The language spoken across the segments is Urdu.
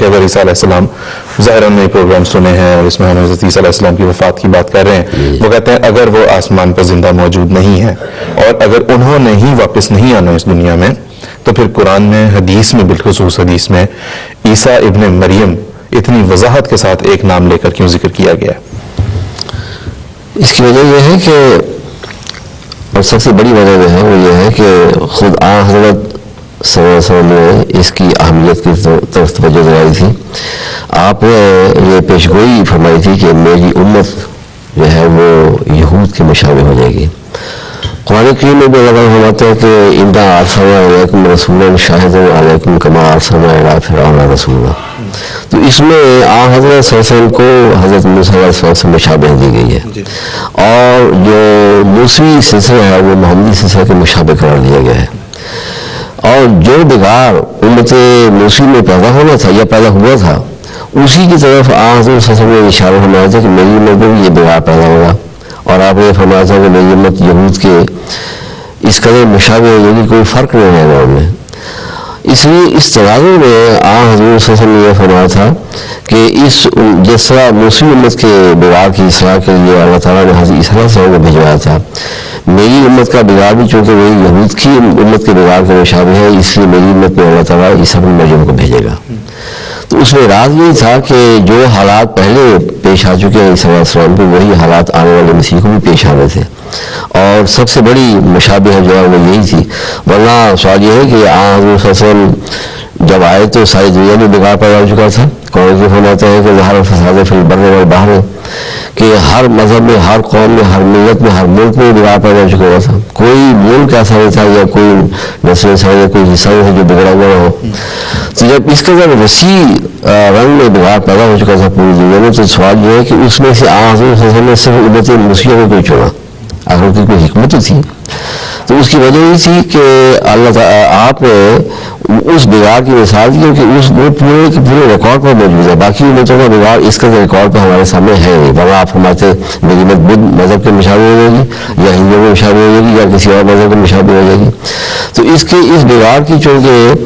کہ اگر عیسیٰ علیہ السلام ظاہراً نئے پروگرام سنے ہیں اور اس میں ہم حضرت عیسیٰ علیہ السلام کی وفات کی بات کر رہے ہیں، وہ کہتے ہیں اگر وہ آسمان پر زندہ موجود نہیں ہے اور اگر انہوں نے ہی واپس نہیں آنا اس دنیا میں، تو پھر قرآن میں، حدیث میں، بالخصوص حدیث میں عیسیٰ ابن مریم اتنی وضاحت کے ساتھ ایک نام لے کر کیوں ذکر کیا گیا ہے؟ اس کی وجہ یہ ہے کہ، اور سب سے بڑی وجہ جو ہے وہ یہ ہے کہ خود حضرت صلی اللہ علیہ وسلم نے اس کی اہمیت کی طرف توجہ دلائی تھی. آپ نے یہ پیشگوئی فرمائی تھی کہ میری امت جو ہے وہ یہود کے مشابہ ہو جائے گی. قرآن کریم میں بھی اللہ فرماتے ہیں کہ اِنَّا أَرْسَلْنَا إِلَيْكُمْ رَسُولًا شَاهِدًا عَلَيْكُمْ كَمَا أَرْسَلْنَا إِلَىٰ فِرْعَوْنَ رَسُولًا. تو اس میں حضرت صلی اللہ علیہ وسلم کو حضرت موسیٰ علیہ السلام سے مشابہ دی گئی ہے، اور جو موسوی سلسلہ ہے وہ محمدی سلسلہ کے مشابہ قرار دیا گیا ہے. اور جو بگاڑ امت موسوی میں پیدا ہونا تھا یا پیدا ہوا تھا، اسی کی طرف حضرت صلی اللہ علیہ وسلم نے اشارہ فرمایا تھا کہ میری امت میں یہ بگاڑ پیدا ہوگا. اور آپ نے فرمایا تھا کہ میری امت یہود کے اس قدر مشابہ ہو جائے گی، کوئی فرق نہیں رہے گا ان میں. اس لیے اس تناظر میں حضور صلی اللہ علیہ وسلم نے یہ فرمایا تھا کہ جس طرح موسوی امت کے بگاڑ کی اصلاح کے لیے اللہ تعالیٰ نے حضرت عیسیٰ علیہ السلام کو بھیجوایا تھا، میری امت کا بگاڑ بھی چونکہ وہی یہود کی امت کے بگاڑ کے مشابہ ہے، اس لیے میری امت میں اللہ تعالیٰ عیسیٰ ابن مریم کو بھیجے گا. تو اس میں راز یہی تھا کہ جو حالات پہلے پیش آ چکے ہیں عیسیٰ علیہ السلام کو، وہی حالات آنے والے مسیح کو بھی پیش آنے تھے. اور سب سے بڑی مشابہ جو ہے وہ یہی تھی. ورنہ سوال یہ ہے کہ حضور صلی اللہ علیہ وسلم جب آئے تو ساری دنیا میں بگاڑ پیدا ہو چکا تھا. قرآن کی فرماتا ہے کہ ظہر الفساد فی البر والبحر، کہ ہر مذہب میں، ہر قوم میں، ہر ملت میں، ہر ملک میں بگاڑ پیدا ہو چکا ہوا تھا. کوئی ملک ایسا نہیں تھا یا کوئی نسل انسان یا کوئی حصہ نہیں تھا جو بگڑا ہوا ہو. تو جب اس کا جب وسیع رنگ میں بگاڑ پیدا ہو چکا تھا پوری دنیا میں، تو سوال یہ ہے کہ اس میں سے حضور صلی اللہ علیہ وسلم نے صرف امت مسیح کو کوئی چنا. آخر کی کوئی حکمت تھی. تو اس کی وجہ یہ تھی کہ اللہ تعالیٰ آپ نے اس بگاڑ کی مثال دی کہ وہ پورے ریکارڈ پر موجود ہے. باقی امتوں کا بگاڑ اس کا ریکارڈ پہ ہمارے سامنے ہے نہیں. ورنہ آپ فرماتے میری امت بدھ مذہب کے مشابہ ہو جائے گی، یا ہندوؤں کے مشابہ ہو جائے گی، یا کسی اور مذہب کے مشابہ ہو جائے گی. تو اس بگاڑ کی چونکہ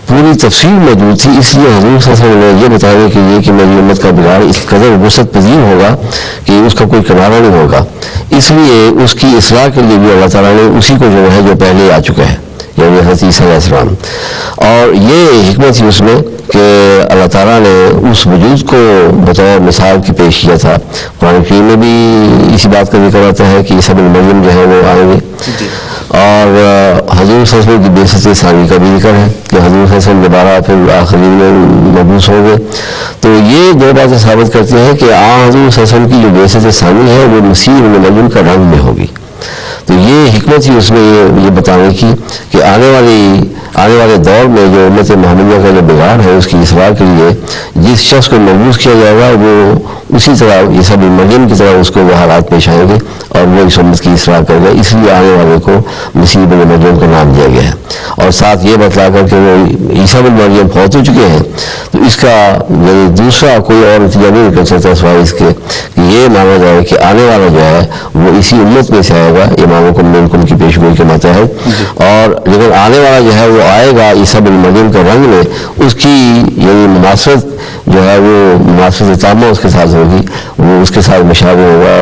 پوری تفصیل موجود تھی، اس لیے حضور صلی اللہ علیہ وسلم نے یہ بتایا کہ میری امت کا بگاڑ اس قدر وسعت پذیر ہوگا کہ اس کا کوئی کنارہ نہیں ہوگا. اس لیے اس کی اصلاح کے لیے بھی اللہ تعالیٰ نے اسی کو جو ہے جو پہلے آ چکا ہے، یعنی حضرت عیسیٰ علیہ السلام. اور یہ حکمت تھی اس میں کہ اللہ تعالیٰ نے اس وجود کو بطور مثال کی پیش کیا تھا. قرآن کریم میں بھی اسی بات کا ذکر آتا ہے کہ عیسیٰ ابن مریم جو ہے وہ آئیں گے. اور حضور صلی اللہ علیہ وسلم کی بعثت ثانی کا بھی ذکر ہے کہ حضور صلی اللہ علیہ وسلم دوبارہ پھر آخری میں مبعوث ہوں گے. تو یہ دو باتیں ثابت کرتی ہیں کہ حضور صلی اللہ علیہ وسلم کی جو بعثت ثانی ہے وہ مسیح ابن مریم کا رنگ میں ہوگی. تو یہ حکمت ہی اس میں یہ بتانے کی کہ آنے والے دور میں جو امت محمدیہ کا جو بگاڑ ہے اس کی اصلاح کے لیے جس شخص کو مبعوث کیا جائے گا وہ اسی طرح عیسیٰ ابن مریم کی طرح اس کو وہ حالات پیش آئیں گے اور وہ اس امت کی اصلاح کرے گا. اس لیے آنے والے کو مسیح ابن مریم کا نام دیا گیا ہے. اور ساتھ یہ بتلا کر کہ وہ عیسیٰ ابن مریم فوت ہو چکے ہیں، تو اس کا یعنی دوسرا کوئی اور نتیجہ نہیں نکل سکتا سوائے اس کے کہ یہ مانا جائے کہ آنے والا جو ہے وہ اسی امت میں سے آئے گا. اماموں کو منکم کی پیشگوئی کے متحد. اور لیکن آنے والا جو ہے وہ آئے گا عیسیٰ ابن مریم کے رنگ میں. اس کی یعنی مماثلت جو ہے وہ مماثلت تامہ اس کے ساتھ ہوگی، وہ اس کے ساتھ مشابہ ہوگا.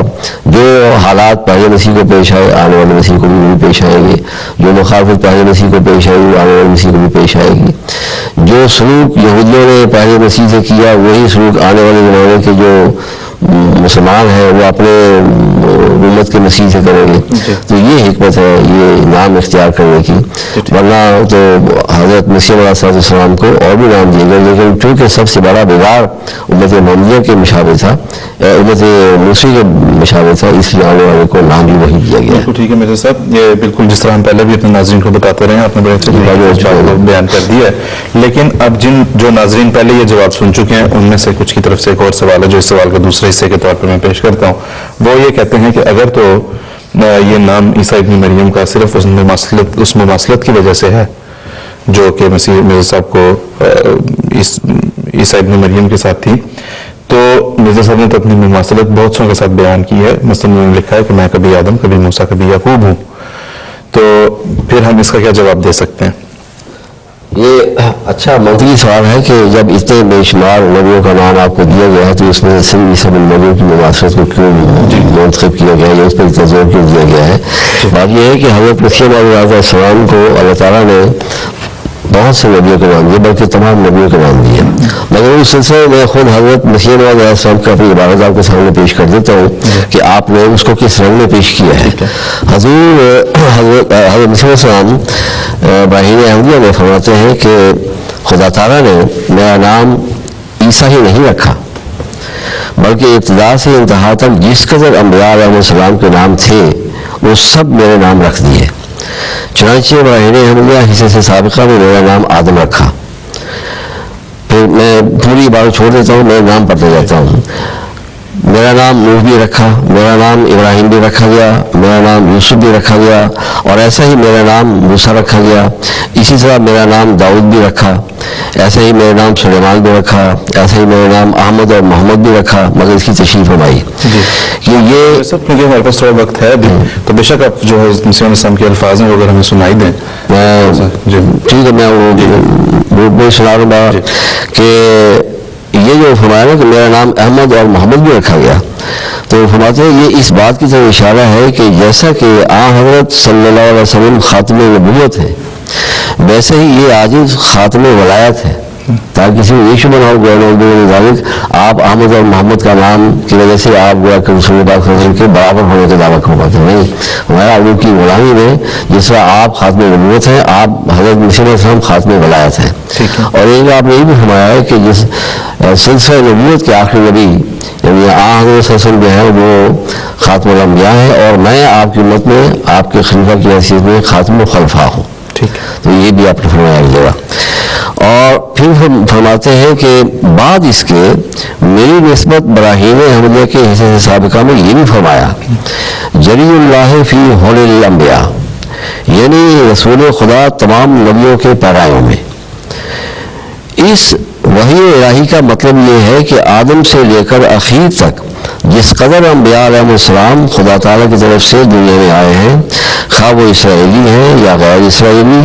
جو حالات پہلے مسیح کو پیش آئے آنے والے مسیح کو بھی پیش آئیں گے، جو مخالفت پہلے مسیح کو پیش آئی آنے والے مسیح کو بھی پیش آئے گی. جو سلوک یہودیوں نے پہلے مسیح سے کیا وہی سلوک آنے والے زمانے کے جو مسلمان ہیں وہ اپنے امت کے مسیح سے کریں گے. تو یہ حکمت ہے یہ نام اختیار کرنے کی. ورنہ تو حضرت مسیح علیہ السلام کو اور بھی نام دیے گئے، لیکن چونکہ سب سے بڑا بگاڑ امت محمدیہ کے مشابہ تھا، امت موسیٰ کے مشابہ تھا، اس لیے آنے والے کو نام بھی وہی دیا گیا. بالکل ٹھیک ہے مرزا صاحب، یہ بالکل جس طرح ہم پہلے بھی اپنے ناظرین کو بتاتے رہے ہیں، آپ نے بڑے اچھے بیان کر دیا ہے. لیکن اب جو ناظرین پہلے یہ جواب سن چکے ہیں ان میں سے کچھ کی طرف سے ایک اور سوال ہے جو اس سوال کا دوسرے حصے کے طور پر میں پیش کرتا ہوں. وہ یہ کہتے ہیں کہ اگر تو یہ نام عیسیٰ ابن مریم کا صرف اس مماثلت کی وجہ سے ہے جو کہ مسیح مرزا صاحب کو عیسیٰ ابن مریم کے ساتھ تھی، تو مرزا صاحب نے تو اپنی مماثلت بہت سوں کے ساتھ بیان کی ہے. مثلا انہوں نے لکھا ہے کہ میں کبھی آدم، کبھی موسیٰ، کبھی یعقوب ہوں. تو پھر ہم اس کا کیا جواب دے سکتے ہیں؟ یہ اچھا منطقی سوال ہے کہ جب اتنے بے شمار نبیوں کا نام آپ کو دیا گیا ہے تو اس میں صرف عیسیٰ بن مریم کی مماثلت کو کیوں منتخب کیا گیا ہے یا اس پر اتنا زور کیوں دیا گیا ہے؟ بات یہ ہے کہ حضرت مسیح علیہ السلام کو اللہ تعالیٰ نے بہت سے نبیوں کے نام دیے، بلکہ تمام نبیوں کے نام دیے، مگر اس سلسلے میں خود حضرت مسیح علیہ السلام کا اپنی عبارت آپ کے سامنے پیش کر دیتا ہوں کہ آپ نے اس کو کس رنگ میں پیش کیا ہے۔ حضرت مسیح علیہ السلام براہین احمدیہ میں فرماتے ہیں کہ خدا تعالیٰ نے میرا نام عیسیٰ ہی نہیں رکھا، بلکہ ابتدا سے انتہا تک جس قدر انبیاء علیہ السلام کے نام تھے وہ سب میرے نام رکھ دیے۔ چنانچہ براہین احمدیہ حصے سے سابقہ میں میرا نام آدم رکھا۔ پھر میں پوری بات چھوڑ دیتا ہوں، میرا نام پڑھتے جاتا ہوں۔ میرا نام نوح بھی رکھا، میرا نام ابراہیم بھی رکھا گیا، میرا نام یوسف بھی رکھا گیا، اور ایسا ہی میرا نام موسیٰ رکھا گیا۔ اسی طرح میرا نام داؤد بھی رکھا، ایسا ہی میرا نام سلیمان بھی رکھا، ایسا ہی میرا نام احمد اور محمد بھی رکھا، مگر اس کی تشریح فرمائی کہ یہ سب کیونکہ ہمارے پاس تھوڑا وقت ہے ابھی، تو بے شک آپ جو ہے مسیح علیہ السلام کے الفاظ ہیں وہ اگر ہمیں سنائی دیں۔ ٹھیک ہے، میں وہ سنا رہا ہوں کہ یہ جو فرمایا نا کہ میرا نام احمد اور محمد بھی رکھا گیا، تو فرماتے ہیں یہ اس بات کی طرف اشارہ ہے کہ جیسا کہ حضرت صلی اللہ علیہ وسلم خاتم نبوت ہے، ویسے ہی یہ عاجز خاتم ولایت ہے، تاکہ کسی کو یہ شبہ نہ ہو آپ احمد اور محمد کا نام کی وجہ سے آپ گویا کہ رسول اللہ صلی اللہ علیہ وسلم کے برابر ہونے کا دعویٰ کر پاتے ہیں۔ نہیں، ہمارا ان کی غلامی میں جس طرح آپ خاتم نبوت ہیں، آپ حضرت مسیح علیہ السلام خاتم ولایت ہیں۔ اور ایک آپ نے یہ بھی فرمایا ہے کہ جس سلسلہ نبوت کے آخری نبی یعنی حضرت صلی اللہ علیہ وسلم جو ہے وہ خاتم الانبیاء ہے، اور میں آپ کی امت میں آپ کے خلیفہ کی حیثیت میں خاتم الخلفاء ہوں۔ تو یہ بھی آپ نے فرمایا جگہ۔ اور پھر فرماتے ہیں کہ بعد اس کے میری نسبت براہین احمدیہ کے حصے سے سابقہ میں یہ بھی فرمایا جری اللہ فی حول الانبیاء، یعنی رسول خدا تمام نبیوں کے پیرایوں میں۔ اس وحی الہی کا مطلب یہ ہے کہ آدم سے لے کر اخیر تک جس قدر انبیاء علیہ السلام خدا تعالیٰ کی طرف سے دنیا میں آئے ہیں، خواہ وہ اسرائیلی ہیں یا غیر اسرائیلی،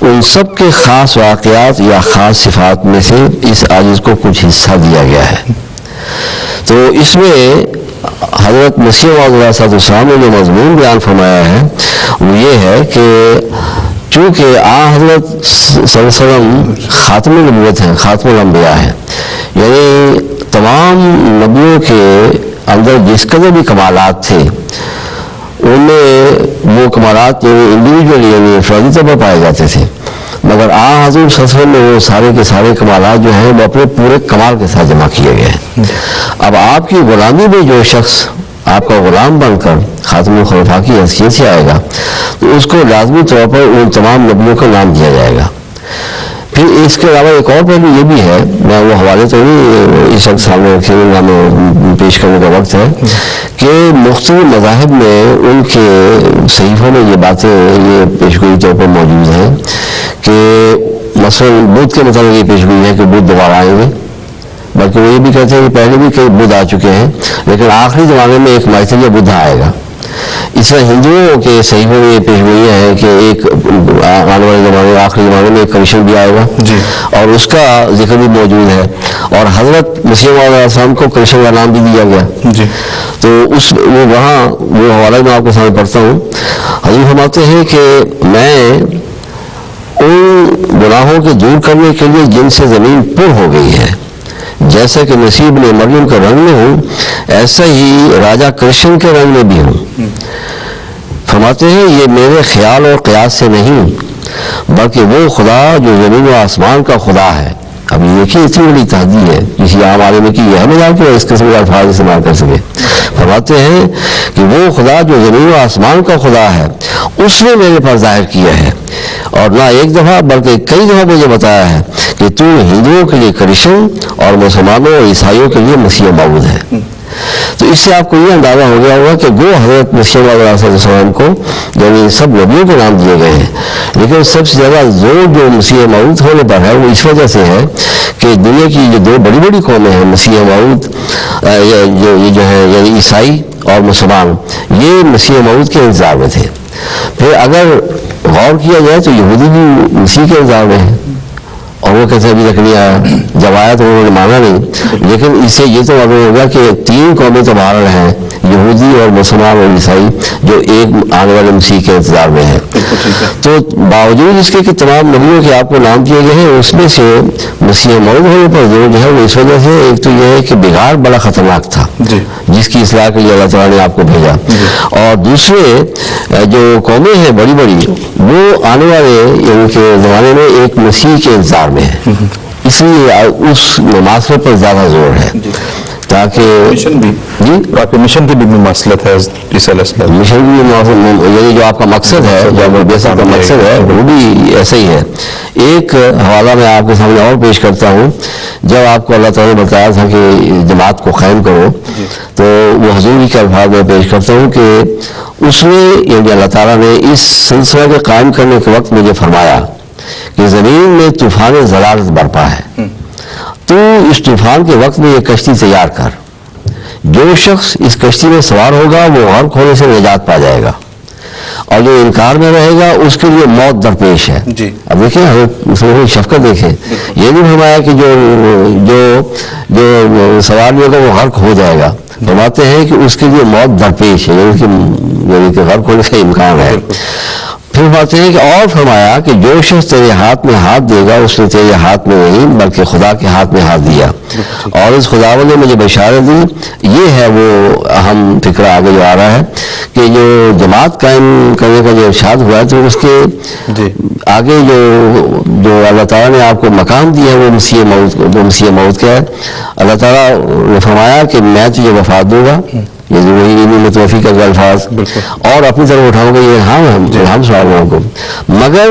ان سب کے خاص واقعات یا خاص صفات میں سے اس عاجز کو کچھ حصہ دیا گیا ہے۔ تو اس میں حضرت مسیح علیہ السلام نے جو مضمون بیان فرمایا ہے وہ یہ ہے کہ چونکہ حضرت صلی اللہ علیہ وسلم خاتم نبوت ہیں، خاتم الانبیاء ہیں، یعنی تمام نبیوں کے اندر جس قدر بھی کمالات تھے ان میں وہ کمالات انڈیویجولی یعنی انفرادی طور پر پائے جاتے تھے، مگر حضور صلی اللہ علیہ وسلم میں وہ سارے کے سارے کمالات جو ہیں وہ اپنے پورے کمال کے ساتھ جمع کیے گئے ہیں۔ اب آپ کی غلامی میں جو شخص آپ کا غلام بن کر خاتم الخلفاء کی حیثیت سے آئے گا تو اس کو لازمی طور پر ان تمام نبیوں کا نام دیا جائے گا۔ پھر اس کے علاوہ ایک اور پہلو یہ بھی ہے، میں وہ حوالے تو نہیں اس وقت سامنے رکھے ہوئے پیش کرنے کا وقت ہے، کہ مختلف مذاہب میں ان کے صحیفوں میں یہ باتیں یہ پیشگوئی طور پر موجود ہیں کہ مثلا بدھ کے مطابق یہ پیشگوئی ہے کہ بدھ دوبارہ آئیں گے، بلکہ وہ یہ بھی کہتے ہیں کہ پہلے بھی کئی بدھ آ چکے ہیں لیکن آخری زمانے میں ایک مائتریہ بدھ آئے گا۔ اس طرح ہندوؤں کے صحیفوں میں یہ پیشگوئیاں ہیں کہ ایک آنے والے زمانے آخری زمانے میں ایک کرشن بھی آئے گا اور اس کا ذکر بھی موجود ہے، اور حضرت مسیح علیہ السلام کو کرشن کا نام بھی دیا گیا۔ تو وہ وہاں وہ حوالہ میں آپ کے سامنے پڑھتا ہوں۔ حضور فرماتے ہیں کہ میں ان گناہوں کے دور کرنے کے لیے جن سے زمین پر ہو گئی ہے، جیسا کہ مسیح ابن مریم کے رنگ میں ہوں ایسا ہی راجا کرشن کے رنگ میں بھی ہوں۔ فرماتے ہیں یہ میرے خیال اور قیاس سے نہیں بلکہ وہ خدا جو زمین و آسمان کا خدا ہے۔ اب یہ دیکھیے اتنی بڑی تحدید ہے، کسی عام آدمی کی یہ مجال کہ اس قسم کے الفاظ استعمال کر سکے۔ فرماتے ہیں کہ وہ خدا جو زمین و آسمان کا خدا ہے اس نے میرے پر ظاہر کیا ہے، اور نہ ایک دفعہ بلکہ کئی دفعہ مجھے بتایا ہے کہ تو ہندوؤں کے لیے کرشن اور مسلمانوں اور عیسائیوں کے لیے مسیح موعود ہے۔ تو اس سے آپ کو یہ اندازہ ہو گیا ہوگا کہ وہ حضرت مسیح علیہ السلام کو یعنی سب نبیوں کے نام دیے گئے ہیں، لیکن سب سے زیادہ زور جو مسیح موعود ہونے پر ہے وہ اس وجہ سے ہے کہ دنیا کی جو دو بڑی بڑی قومیں ہیں مسیح موعود یہ جو ہے یعنی عیسائی اور مسلمان، یہ مسیح موعود کے انتظار میں تھے۔ پھر اگر غور کیا جائے تو یہودی بھی مسیح کے انتظار میں ہیں، اور وہ کہتے ہیں ابھی تک نہیں آیا. جب آیا تو انہوں نے مانا نہیں. لیکن اس سے یہ تو معلوم ہوگا کہ 3 قومیں تو بہرحال ہیں، یہودی اور مسلمان اور عیسائی، جو ایک آنے والے مسیح کے انتظار میں ہیں. تو باوجود اس کے کہ تمام نبیوں کے آپ کو نام دیے گئے ہیں، اس میں سے مسیح موعود ہونے پر جو ہے وہ اس وجہ سے، ایک تو یہ ہے کہ بگاڑ بڑا خطرناک تھا جس کی اصلاح کے لیے اللہ تعالیٰ نے آپ کو بھیجا. اور دوسرے جو قومیں ہیں بڑی بڑی، وہ آنے والے ان کے زمانے میں ایک مسیح کے انتظار میں ہے، اس لیے اس مماثلت پر زیادہ زور ہے تاکہ مشن بھی واقعی مشن کی بھی مماثلت ہے عیسیٰ علیہ السلام. مشن بھی، یعنی جو آپ کا مقصد ہے، جو بیسک کا مقصد ہے، وہ بھی ایسا ہی ہے. ایک حوالہ میں آپ کے سامنے اور پیش کرتا ہوں. جب آپ کو اللہ تعالیٰ نے بتایا تھا کہ جماعت کو قائم کرو، تو وہ حضور کے الفاظ میں پیش کرتا ہوں کہ اس میں، یعنی اللہ تعالیٰ نے اس سلسلہ کے قائم کرنے کے وقت مجھے فرمایا کہ زمین میں طوفان ضلالت برپا ہے، تو اس طوفان کے وقت میں یہ کشتی تیار کر. جو شخص اس کشتی میں سوار ہوگا وہ غرق ہونے سے نجات پا جائے گا، اور جو انکار میں رہے گا اس کے لیے موت درپیش ہے. اب دیکھیں مسلمانوں کی شفقت دیکھیں. یہ نہیں فرمایا کہ جو سوار نہیں ہوگا وہ غرق ہو جائے گا، فرماتے ہیں کہ اس کے لیے موت درپیش ہے، یعنی کہ غرق ہونے کا امکان ہے. پھر فرماتے ہیں کہ اور فرمایا کہ جو شخص تیرے ہاتھ میں ہاتھ دے گا اس نے تیرے ہاتھ میں نہیں بلکہ خدا کے ہاتھ میں ہاتھ دیا. اور اس خداوند نے مجھے بشارت دی. یہ ہے وہ اہم فکرہ آگے جو آ رہا ہے کہ جو جماعت قائم کرنے کا جو ارشاد ہوا ہے، تو اس کے آگے جو اللہ تعالیٰ نے آپ کو مقام دیا ہے وہ مسیح موعود کا ہے. اللہ تعالیٰ نے فرمایا کہ میں تجھے وفات دوں گا، یہ وہی متوفی کا الفاظ، اور اپنی طرف اٹھاؤں گا یہ ہم سوالوں کو، مگر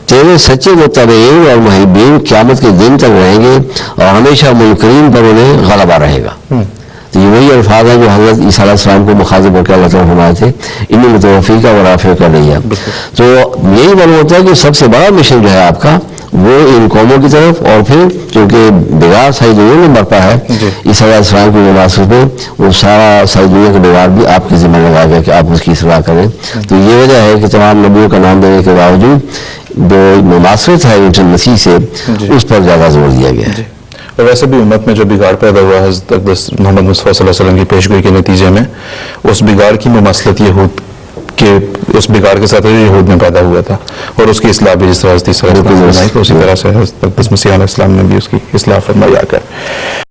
تیرے سچے متبعین اور محبین قیامت کے دن تک رہیں گے اور ہمیشہ منکرین پر انہیں غلبہ رہے گا. تو یہ وہی الفاظ ہیں جو حضرت عیسیٰ علیہ السلام کو مخاطب ہو کے اللہ تعالیٰ فرمائے تھے، انی متوفی کا و رافع کا نہیں ہے. تو یہی معلوم ہوتا ہے کہ سب سے بڑا مشن جو ہے آپ کا وہ ان قوموں کی طرف، اور پھر چونکہ بگاڑ ساری دنیا میں برپا ہے عیسیٰ علیہ السلام کی مناسب میں، وہ سارا ساری دنیا کا بگاڑ بھی آپ کی ذمہ لگا گیا کہ آپ اس کی اصلاح کریں. تو یہ وجہ ہے کہ تمام نبیوں کا نام دینے کے باوجود جو مماثلت ہے ان مسیح سے، اس پر زیادہ زور دیا گیا ہے. اور ویسے بھی امت میں جو بگاڑ پیدا ہوا ہے حضرت اقدس محمد مصطفیٰ صلی اللہ علیہ وسلم کی پیشگوئی کے نتیجے میں، اس بگاڑ کی مماثلت یہود کے اس بگاڑ کے ساتھ یہود میں پیدا ہوا تھا، اور اس کی اصلاح بھی جس طرح حضرت عیسیٰ علیہ السلام نے فرمائی، اسی طرح سے حضرت اقدس مسیح علیہ السلام نے بھی اس کی اصلاح فرمائی آ کر.